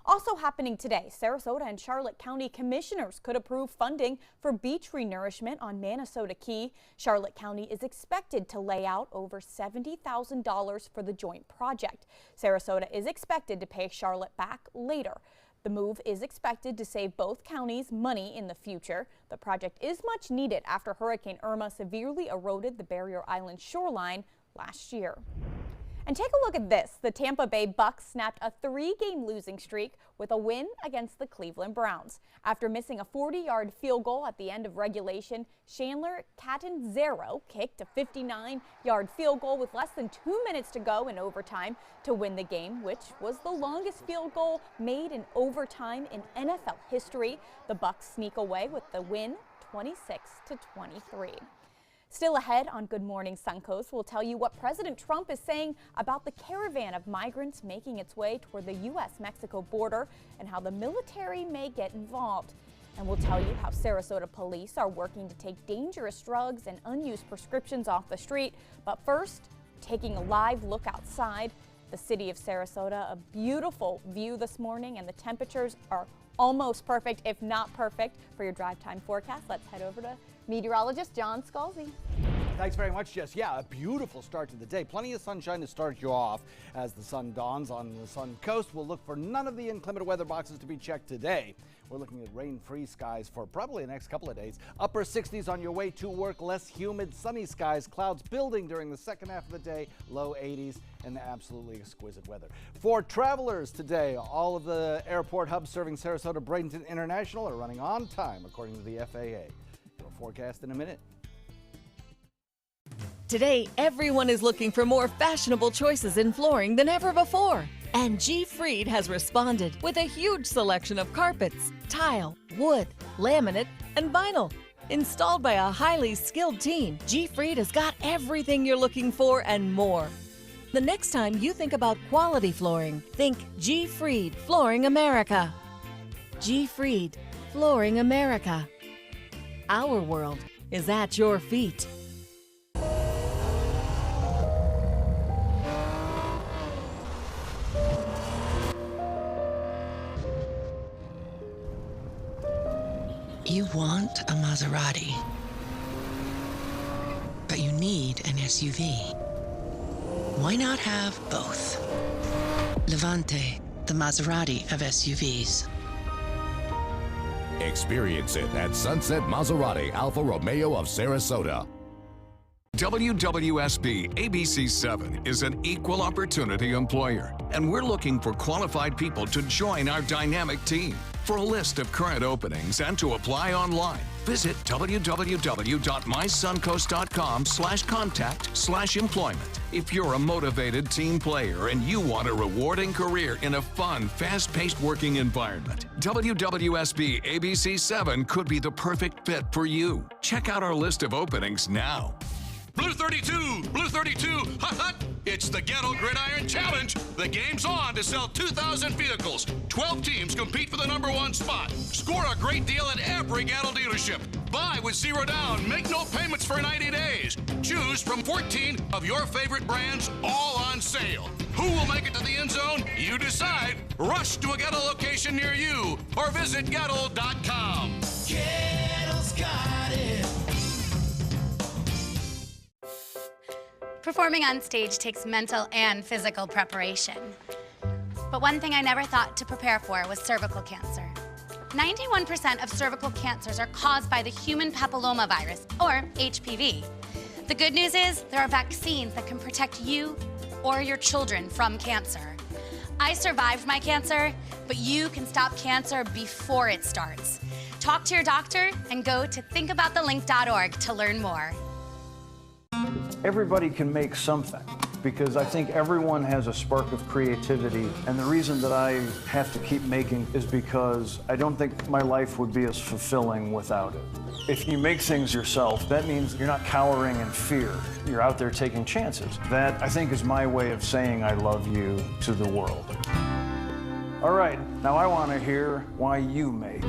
Also happening today, Sarasota and Charlotte County commissioners could approve funding for beach renourishment on Manasota Key. Charlotte County is expected to lay out over $70,000 for the joint project. Sarasota is expected to pay Charlotte back later. The move is expected to save both counties money in the future. The project is much needed after Hurricane Irma severely eroded the Barrier Island shoreline last year. And take a look at this. The Tampa Bay Bucks snapped a 3-game losing streak with a win against the Cleveland Browns. After missing a 40-yard field goal at the end of regulation, Chandler Catanzaro kicked a 59-yard field goal with less than 2 minutes to go in overtime to win the game, which was the longest field goal made in overtime in NFL history. The Bucks sneak away with the win, 26-23. Still ahead on Good Morning Suncoast, we'll tell you what President Trump is saying about the caravan of migrants making its way toward the U.S.-Mexico border and how the military may get involved. And we'll tell you how Sarasota police are working to take dangerous drugs and unused prescriptions off the street. But first, taking a live look outside, the city of Sarasota, a beautiful view this morning, and the temperatures are almost perfect, if not perfect, for your drive time forecast. Let's head over to meteorologist John Scalzi. Thanks very much, Jess. Yeah, a beautiful start to the day. Plenty of sunshine to start you off as the sun dawns on the Sun Coast. We'll look for none of the inclement weather boxes to be checked today. We're looking at rain-free skies for probably the next couple of days. Upper 60s on your way to work, less humid, sunny skies, clouds building during the second half of the day, low 80s, and absolutely exquisite weather. For travelers today, all of the airport hubs serving Sarasota Bradenton International are running on time, according to the FAA. Your forecast in a minute. Today, everyone is looking for more fashionable choices in flooring than ever before. And G. Fried has responded with a huge selection of carpets, tile, wood, laminate, and vinyl. Installed by a highly skilled team, G. Fried has got everything you're looking for and more. The next time you think about quality flooring, think G. Fried Flooring America. G. Fried Flooring America. Our world is at your feet. You want a Maserati, but you need an SUV. Why not have both? Levante, the Maserati of SUVs. Experience it at Sunset Maserati Alfa Romeo of Sarasota. WWSB ABC7 is an equal opportunity employer, and we're looking for qualified people to join our dynamic team. For a list of current openings and to apply online, visit www.mysuncoast.com/contact/employment. If you're a motivated team player and you want a rewarding career in a fun, fast-paced working environment, WWSB ABC7 could be the perfect fit for you. Check out our list of openings now. Blue 32! Blue 32! Hut hut! It's the Ghetto Gridiron Challenge. The game's on to sell 2,000 vehicles. 12 teams compete for the #1 spot. Score a great deal at every Ghetto dealership. Buy with 0 down. Make no payments for 90 days. Choose from 14 of your favorite brands, all on sale. Who will make it to the end zone? You decide. Rush to a Ghetto location near you or visit Ghetto.com. Ghetto's got it. Performing on stage takes mental and physical preparation. But one thing I never thought to prepare for was cervical cancer. 91% of cervical cancers are caused by the human papillomavirus, or HPV. The good news is there are vaccines that can protect you or your children from cancer. I survived my cancer, but you can stop cancer before it starts. Talk to your doctor and go to thinkaboutthelink.org to learn more. Everybody can make something, because I think everyone has a spark of creativity, and the reason that I have to keep making is because I don't think my life would be as fulfilling without it. If you make things yourself, that means you're not cowering in fear. You're out there taking chances. That, I think, is my way of saying I love you to the world. All right, now I want to hear why you make.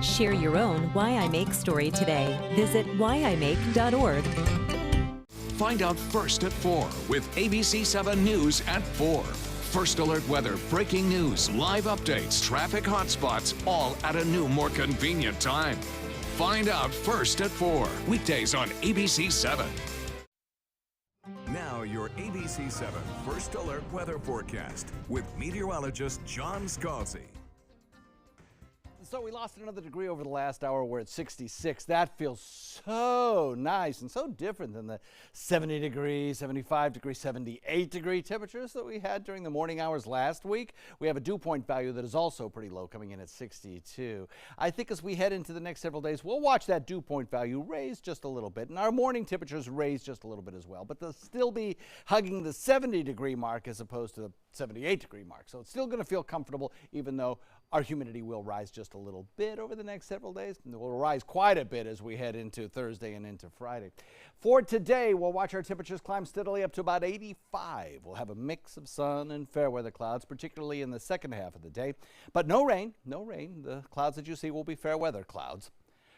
Share your own Why I Make story today. Visit whyimake.org. Find out first at 4 with ABC7 News at 4. First alert weather, breaking news, live updates, traffic hotspots, all at a new, more convenient time. Find out first at 4, weekdays on ABC7. Now your ABC7 First Alert weather forecast with meteorologist John Scalzi. So we lost another degree over the last hour. We're at 66. That feels so nice and so different than the 70 degree, 75 degree, 78 degree temperatures that we had during the morning hours last week. We have a dew point value that is also pretty low, coming in at 62. I think as we head into the next several days, we'll watch that dew point value raise just a little bit, and our morning temperatures raise just a little bit as well, but they'll still be hugging the 70 degree mark as opposed to the 78 degree mark. So it's still going to feel comfortable, even though our humidity will rise just a little bit over the next several days. It will rise quite a bit as we head into Thursday and into Friday. For today, we'll watch our temperatures climb steadily up to about 85. We'll have a mix of sun and fair weather clouds, particularly in the second half of the day. But no rain, no rain. The clouds that you see will be fair weather clouds.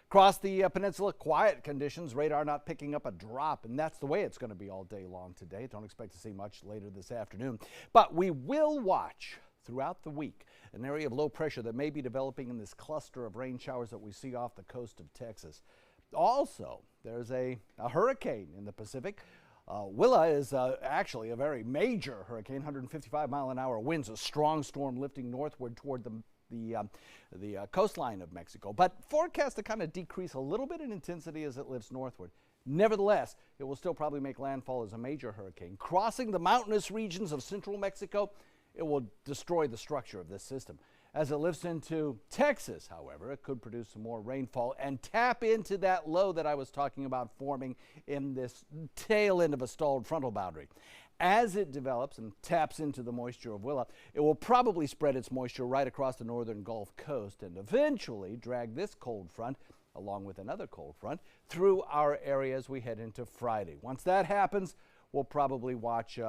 Across the peninsula, quiet conditions. Radar not picking up a drop, and that's the way it's going to be all day long today. Don't expect to see much later this afternoon. But we will watch throughout the week an area of low pressure that may be developing in this cluster of rain showers that we see off the coast of Texas. Also, there's a hurricane in the Pacific. Willa is actually a very major hurricane, 155-mile-an-hour winds, a strong storm lifting northward toward the coastline of Mexico, but forecast to kind of decrease a little bit in intensity as it lifts northward. Nevertheless, it will still probably make landfall as a major hurricane. Crossing the mountainous regions of central Mexico, it will destroy the structure of this system. As it lifts into Texas, however, it could produce some more rainfall and tap into that low that I was talking about forming in this tail end of a stalled frontal boundary. As it develops and taps into the moisture of Willa, it will probably spread its moisture right across the northern Gulf Coast and eventually drag this cold front, along with another cold front, through our area as we head into Friday. Once that happens, we'll probably watch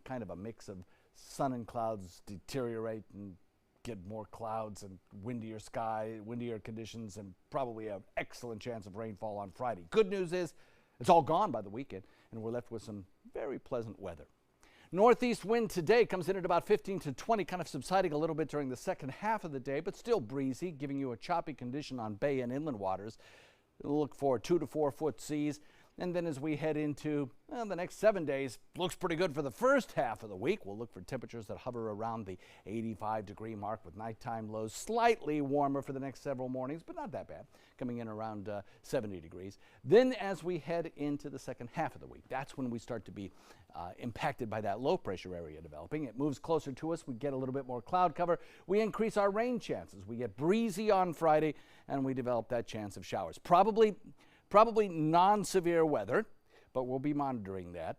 kind of a mix of sun and clouds deteriorate and get more clouds and windier sky, windier conditions, and probably an excellent chance of rainfall on Friday. Good news is it's all gone by the weekend, and we're left with some very pleasant weather. Northeast wind today comes in at about 15 to 20, kind of subsiding a little bit during the second half of the day, but still breezy, giving you a choppy condition on bay and inland waters. Look for 2 to 4 foot seas. And then as we head into the next 7 days, looks pretty good for the first half of the week. We'll look for temperatures that hover around the 85-degree mark with nighttime lows slightly warmer for the next several mornings, but not that bad, coming in around 70 degrees. Then as we head into the second half of the week, that's when we start to be impacted by that low pressure area developing. It moves closer to us. We get a little bit more cloud cover. We increase our rain chances. We get breezy on Friday, and we develop that chance of showers. Probably non-severe weather, but we'll be monitoring that.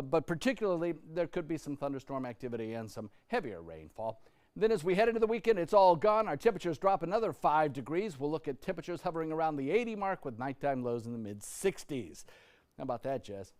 But particularly, there could be some thunderstorm activity and some heavier rainfall. Then as we head into the weekend, it's all gone. Our temperatures drop another 5 degrees. We'll look at temperatures hovering around the 80 mark with nighttime lows in the mid-60s. How about that, Jess?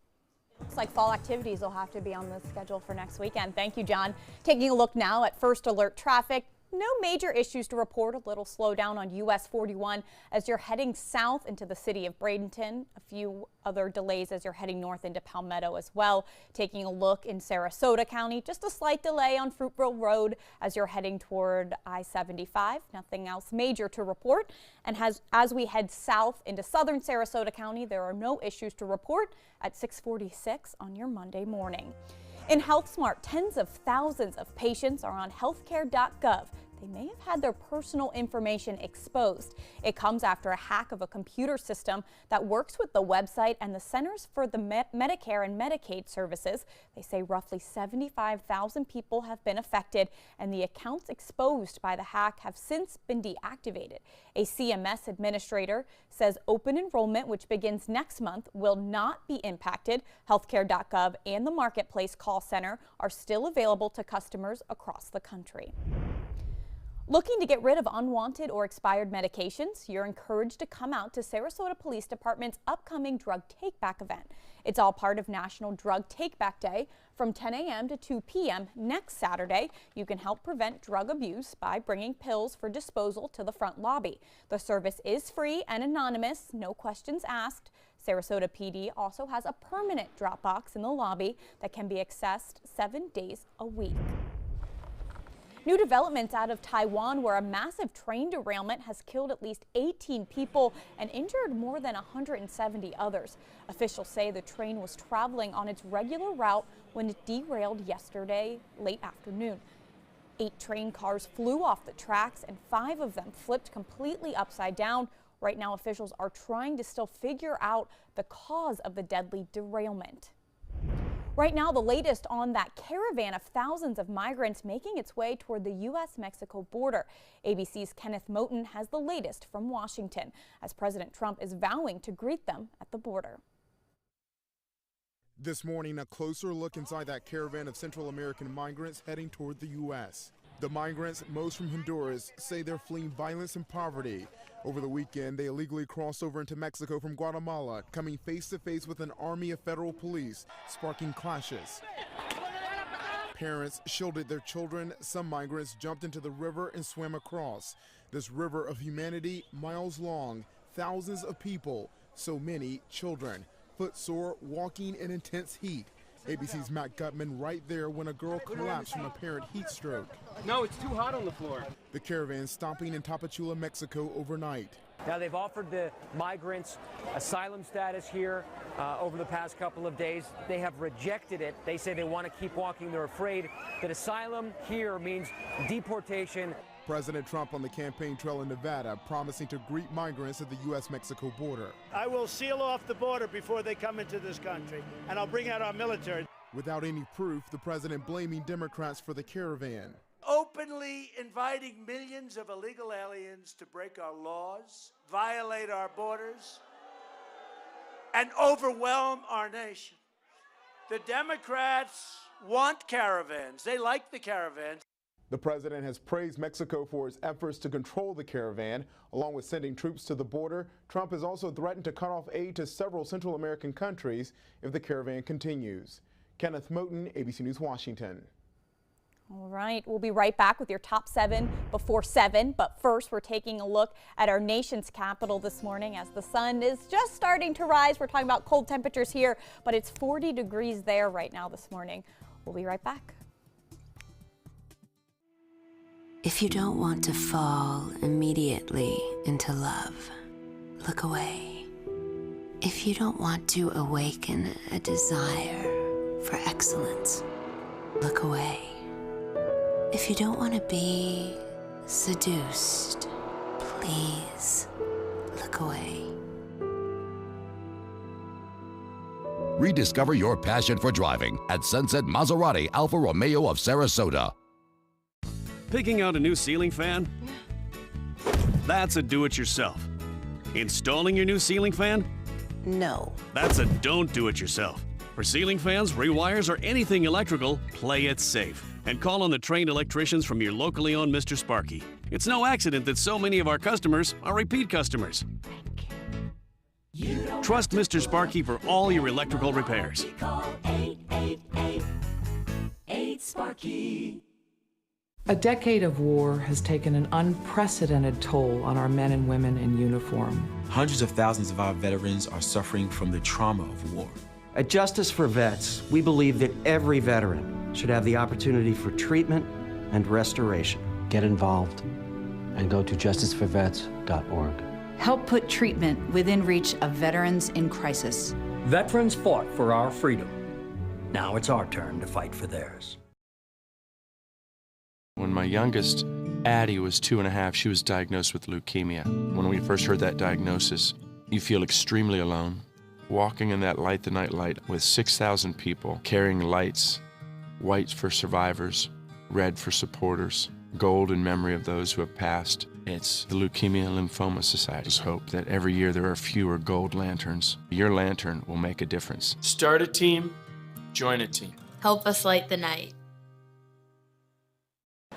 Looks like fall activities will have to be on the schedule for next weekend. Thank you, John. Taking a look now at first alert traffic. No major issues to report. A little slowdown on US 41 as you're heading south into the city of Bradenton. A few other delays as you're heading north into Palmetto as well. Taking a look in Sarasota County, just a slight delay on Fruitville Road as you're heading toward I-75. Nothing else major to report. And as we head south into southern Sarasota County, there are no issues to report at 6:46 on your Monday morning. In HealthSmart, tens of thousands of patients are on healthcare.gov. They may have had their personal information exposed. It comes after a hack of a computer system that works with the website and the Centers for the Medicare and Medicaid Services. They say roughly 75,000 people have been affected, and the accounts exposed by the hack have since been deactivated. A CMS administrator says open enrollment, which begins next month, will not be impacted. Healthcare.gov and the Marketplace call center are still available to customers across the country. Looking to get rid of unwanted or expired medications? You're encouraged to come out to Sarasota Police Department's upcoming Drug Take-Back event. It's all part of National Drug Take-Back Day from 10 a.m. to 2 p.m. next Saturday. You can help prevent drug abuse by bringing pills for disposal to the front lobby. The service is free and anonymous, no questions asked. Sarasota PD also has a permanent drop box in the lobby that can be accessed 7 days a week. New developments out of Taiwan, where a massive train derailment has killed at least 18 people and injured more than 170 others. Officials say the train was traveling on its regular route when it derailed yesterday late afternoon. 8 train cars flew off the tracks and 5 of them flipped completely upside down. Right now, officials are trying to still figure out the cause of the deadly derailment. Right now, the latest on that caravan of thousands of migrants making its way toward the U.S.-Mexico border. ABC's Kenneth Moten has the latest from Washington as President Trump is vowing to greet them at the border. This morning, a closer look inside that caravan of Central American migrants heading toward the U.S. The migrants, most from Honduras, say they're fleeing violence and poverty. Over the weekend, they illegally crossed over into Mexico from Guatemala, coming face to face with an army of federal police, sparking clashes. Parents shielded their children. Some migrants jumped into the river and swam across. This river of humanity, miles long, thousands of people, so many children, footsore, walking in intense heat. ABC's Matt Gutman right there when a girl collapsed from apparent heat stroke. No, it's too hot on the floor. The caravan stopping in Tapachula, Mexico overnight. Now, they've offered the migrants asylum status here over the past couple of days. They have rejected it. They say they want to keep walking. They're afraid that asylum here means deportation. President Trump on the campaign trail in Nevada promising to greet migrants at the U.S.-Mexico border. I will seal off the border before they come into this country, and I'll bring out our military. Without any proof, the president blaming Democrats for the caravan. openly inviting millions of illegal aliens to break our laws, violate our borders, and overwhelm our nation. The Democrats want caravans. They like the caravans. The president has praised Mexico for its efforts to control the caravan. Along with sending troops to the border, Trump has also threatened to cut off aid to several Central American countries if the caravan continues. Kenneth Moten, ABC News, Washington. All right, we'll be right back with your top 7 before 7. But first, we're taking a look at our nation's capital this morning as the sun is just starting to rise. We're talking about cold temperatures here, but it's 40 degrees there right now this morning. We'll be right back. If you don't want to fall immediately into love, look away. If you don't want to awaken a desire for excellence, look away. If you don't want to be seduced, please look away. Rediscover your passion for driving at Sunset Maserati Alfa Romeo of Sarasota. Picking out a new ceiling fan? That's a do-it-yourself. Installing your new ceiling fan? No. That's a don't do-it-yourself. For ceiling fans, rewires, or anything electrical, play it safe. And call on the trained electricians from your locally owned Mr. Sparky. It's no accident that so many of our customers are repeat customers. Trust Mr. Sparky for all your electrical repairs. Call 888-8-SPARKY. A decade of war has taken an unprecedented toll on our men and women in uniform. Hundreds of thousands of our veterans are suffering from the trauma of war. At Justice for Vets, we believe that every veteran should have the opportunity for treatment and restoration. Get involved and go to justiceforvets.org. Help put treatment within reach of veterans in crisis. Veterans fought for our freedom. Now it's our turn to fight for theirs. When my youngest, Addie, was 2.5, she was diagnosed with leukemia. When we first heard that diagnosis, you feel extremely alone. Walking in that Light the Night light with 6,000 people carrying lights, white for survivors, red for supporters, gold in memory of those who have passed. It's the Leukemia and Lymphoma Society's hope that every year there are fewer gold lanterns. Your lantern will make a difference. Start a team, join a team. Help us light the night.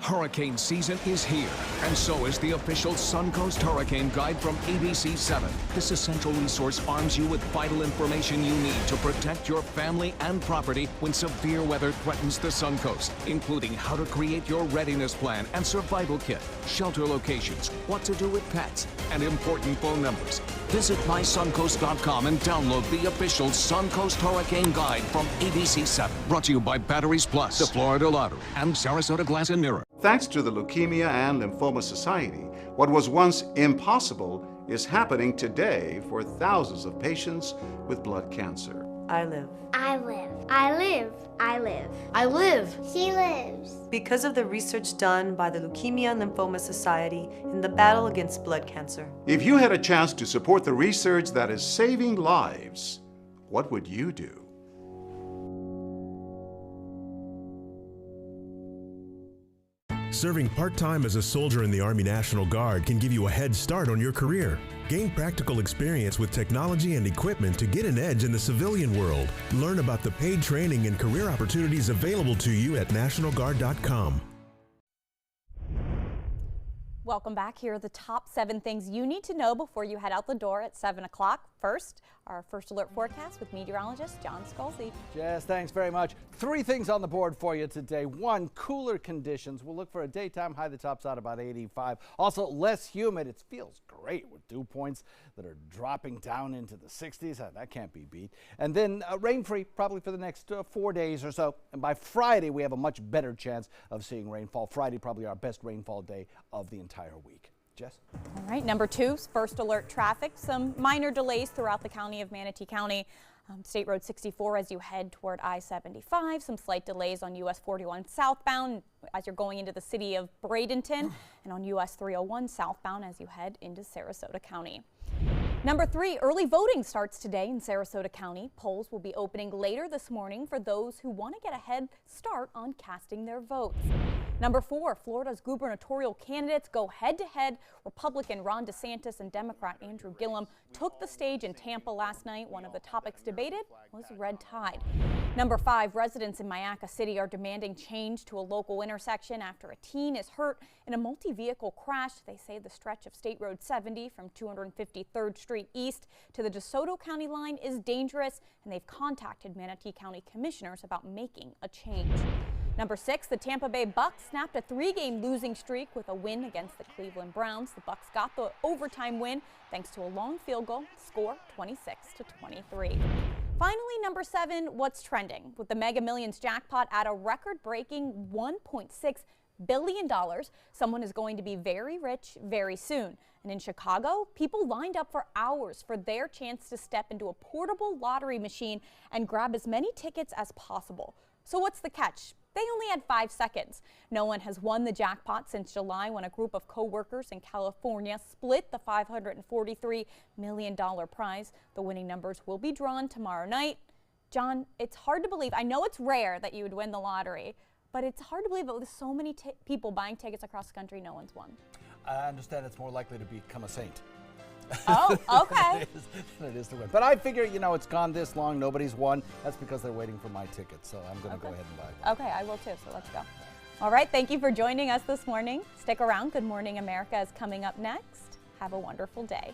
Hurricane season is here, and so is the official Suncoast Hurricane Guide from ABC 7. This essential resource arms you with vital information you need to protect your family and property when severe weather threatens the Suncoast, including how to create your readiness plan and survival kit, shelter locations, what to do with pets, and important phone numbers. Visit mysuncoast.com and download the official Suncoast Hurricane Guide from ABC 7. Brought to you by Batteries Plus, the Florida Lottery, and Sarasota Glass and Mirror. Thanks to the Leukemia and Lymphoma Society, what was once impossible is happening today for thousands of patients with blood cancer. I live. I live. I live. I live. I live. She lives. Because of the research done by the Leukemia and Lymphoma Society in the battle against blood cancer. If you had a chance to support the research that is saving lives, what would you do? Serving part-time as a soldier in the Army National Guard can give you a head start on your career. Gain practical experience with technology and equipment to get an edge in the civilian world. Learn about the paid training and career opportunities available to you at nationalguard.com. Welcome back. Here are the top 7 things you need to know before you head out the door at 7 o'clock. First, our first alert forecast with meteorologist John Scalzi. Jess, thanks very much. 3 things on the board for you today. 1, cooler conditions. We'll look for a daytime high that tops out about 85. Also, less humid. It feels great with dew points that are dropping down into the 60s. That can't be beat. And then rain-free probably for the next 4 days or so. And by Friday, we have a much better chance of seeing rainfall. Friday, probably our best rainfall day of the entire week. Jess? All right, number 2, first alert traffic. Some minor delays throughout the county of Manatee County. State Road 64 as you head toward I-75. Some slight delays on US 41 southbound as you're going into the city of Bradenton, and on US 301 southbound as you head into Sarasota County. Number 3, early voting starts today in Sarasota County. Polls will be opening later this morning for those who want to get a head start on casting their votes. Number 4, Florida's gubernatorial candidates go head-to-head. Republican Ron DeSantis and Democrat Andrew Gillum took the stage in Tampa last night. One of the topics debated was red tide. Number 5, residents in Myakka City are demanding change to a local intersection after a teen is hurt in a multi-vehicle crash. They say the stretch of State Road 70 from 253rd Street East to the DeSoto County line is dangerous, and they've contacted Manatee County commissioners about making a change. Number 6, the Tampa Bay Bucks snapped a 3-game losing streak with a win against the Cleveland Browns. The Bucks got the overtime win thanks to a long field goal, score 26-23. Finally, number 7, what's trending? With the Mega Millions jackpot at a record-breaking $1.6 billion, someone is going to be very rich very soon. And in Chicago, people lined up for hours for their chance to step into a portable lottery machine and grab as many tickets as possible. So what's the catch? They only had 5 seconds. No one has won the jackpot since July when a group of co-workers in California split the $543 million prize. The winning numbers will be drawn tomorrow night. John, it's hard to believe. I know it's rare that you would win the lottery, but it's hard to believe that with so many people buying tickets across the country, no one's won. I understand it's more likely to become a saint. Oh, okay. than it is to win. But I figure, you know, it's gone this long, nobody's won. That's because they're waiting for my ticket, so I'm going to go ahead and buy one. Okay, I will too, so let's go. All right, thank you for joining us this morning. Stick around. Good Morning America is coming up next. Have a wonderful day.